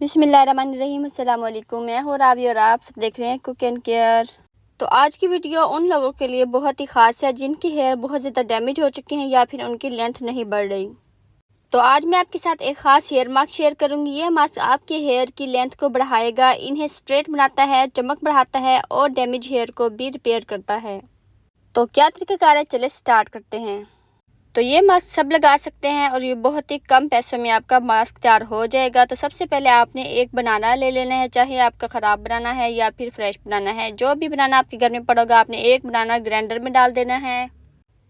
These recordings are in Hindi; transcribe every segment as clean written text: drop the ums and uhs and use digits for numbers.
बिस्मिल्लाहिर्रहमानिर्रहीम। अस्सलाम वालेकुम। मैं हूँ रावी और आप सब देख रहे हैं कुक एंड केयर। तो आज की वीडियो उन लोगों के लिए बहुत ही ख़ास है जिनकी हेयर बहुत ज़्यादा डैमेज हो चुके हैं या फिर उनकी लेंथ नहीं बढ़ रही। तो आज मैं आपके साथ एक ख़ास हेयर मास्क शेयर करूँगी। ये मास्क आपके हेयर की लेंथ को बढ़ाएगा, इन्हें स्ट्रेट बनाता है, चमक बढ़ाता है और डैमेज हेयर को भी रिपेयर करता है। तो क्या तरीक़ाकार है, चले स्टार्ट करते हैं। तो ये मास्क सब लगा सकते हैं और ये बहुत ही कम पैसों में आपका मास्क तैयार हो जाएगा। तो सबसे पहले आपने एक बनाना ले लेना है, चाहे आपका ख़राब बनाना है या फिर फ्रेश बनाना है, जो भी बनाना आपके घर में पड़ेगा आपने एक बनाना ग्राइंडर में डाल देना है।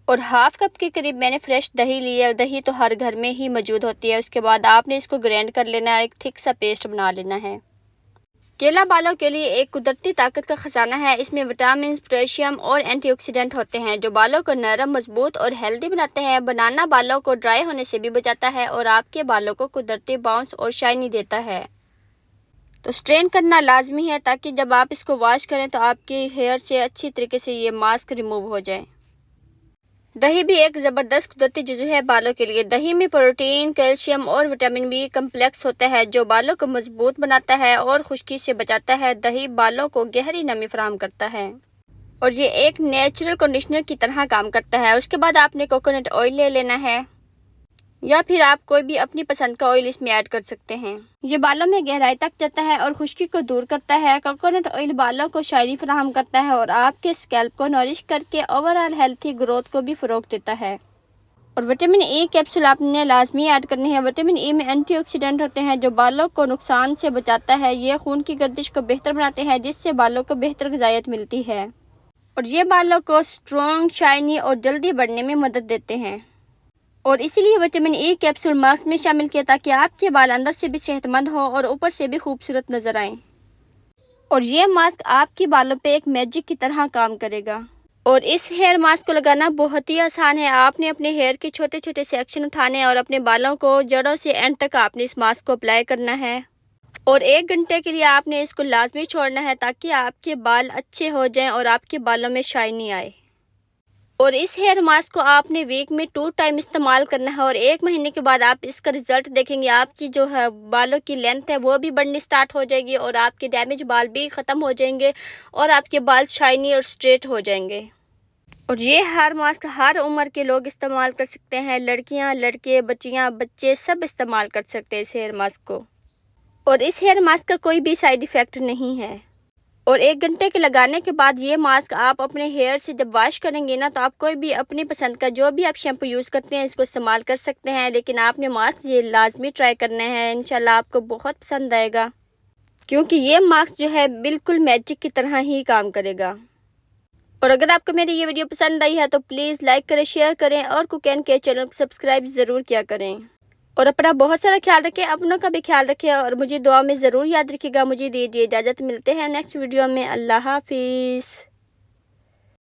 और हाफ कप के करीब मैंने फ्रेश दही ली है। दही तो हर घर में ही मौजूद होती है। उसके बाद आपने इसको ग्राइंड कर लेना है, एक थिक सा पेस्ट बना लेना है। केला बालों के लिए एक कुदरती ताकत का खजाना है। इसमें विटामिन, पोटेशियम और एंटीऑक्सीडेंट होते हैं जो बालों को नरम, मजबूत और हेल्दी बनाते हैं। बनाना बालों को ड्राई होने से भी बचाता है और आपके बालों को कुदरती बाउंस और शाइनी देता है। तो स्ट्रेन करना लाजमी है ताकि जब आप इसको वॉश करें तो आपके हेयर से अच्छी तरीके से ये मास्क रिमूव हो जाए। दही भी एक ज़बरदस्त कुदरती जुज़ू है बालों के लिए। दही में प्रोटीन, कैल्शियम और विटामिन बी कम्प्लेक्स होता है जो बालों को मजबूत बनाता है और खुश्की से बचाता है। दही बालों को गहरी नमी फराहम करता है और ये एक नेचुरल कंडीशनर की तरह काम करता है। उसके बाद आपने कोकोनट ऑयल ले लेना है या फिर आप कोई भी अपनी पसंद का ऑयल इसमें ऐड कर सकते हैं। ये बालों में गहराई तक जाता है और खुश्की को दूर करता है। कोकोनट ऑयल बालों को शाइनी फराहम करता है और आपके स्कैल्प को नॉरिश करके ओवरऑल हेल्थी ग्रोथ को भी फ़रोग देता है। और विटामिन ई कैप्सूल आपने लाजमी ऐड करनी है। विटामिन ई में एंटीऑक्सीडेंट होते हैं जो बालों को नुकसान से बचाता है। ये खून की गर्दिश को बेहतर बनाते हैं जिससे बालों को बेहतर ग़िज़ाइयत मिलती है और ये बालों को स्ट्रॉन्ग, शाइनी और जल्दी बढ़ने में मदद देते हैं। और इसीलिए विटामिन ई कैप्सूल मास्क में शामिल किया ताकि आपके बाल अंदर से भी सेहतमंद हो और ऊपर से भी खूबसूरत नज़र आएं। और ये मास्क आपके बालों पे एक मैजिक की तरह काम करेगा। और इस हेयर मास्क को लगाना बहुत ही आसान है। आपने अपने हेयर के छोटे छोटे सेक्शन उठाने और अपने बालों को जड़ों से एंड तक आपने इस मास्क को अप्लाई करना है और 1 घंटे के लिए आपने इसको लाजमी छोड़ना है ताकि आपके बाल अच्छे हो जाएं और आपके बालों में शाइनी आए। और इस हेयर मास्क को आपने वीक में 2 टाइम इस्तेमाल करना है और 1 महीने के बाद आप इसका रिजल्ट देखेंगे। आपकी जो है बालों की लेंथ है वो भी बढ़नी स्टार्ट हो जाएगी और आपके डैमेज बाल भी ख़त्म हो जाएंगे और आपके बाल शाइनी और स्ट्रेट हो जाएंगे। और ये हेयर मास्क हर उम्र के लोग इस्तेमाल कर सकते हैं। लड़कियां, लड़के, बच्चियां, बच्चे सब इस्तेमाल कर सकते हैं इस हेयर मास्क को। और इस हेयर मास्क का कोई भी साइड इफ़ेक्ट नहीं है। और 1 घंटे के लगाने के बाद ये मास्क आप अपने हेयर से जब वॉश करेंगे ना तो आप कोई भी अपनी पसंद का जो भी आप शैम्पू यूज़ करते हैं इसको इस्तेमाल कर सकते हैं। लेकिन आपने मास्क ये लाजमी ट्राई करने हैं, इंशाल्लाह आपको बहुत पसंद आएगा क्योंकि ये मास्क जो है बिल्कुल मैजिक की तरह ही काम करेगा। और अगर आपको मेरी ये वीडियो पसंद आई है तो प्लीज़ लाइक करें, शेयर करें और कुक एंड केयर चैनल को सब्सक्राइब ज़रूर किया करें। और अपना बहुत सारा ख्याल रखें, अपनों का भी ख्याल रखें और मुझे दुआ में ज़रूर याद रखिएगा। मुझे दीजिए इजाज़त, मिलते हैं नेक्स्ट वीडियो में। अल्लाह हाफिज़।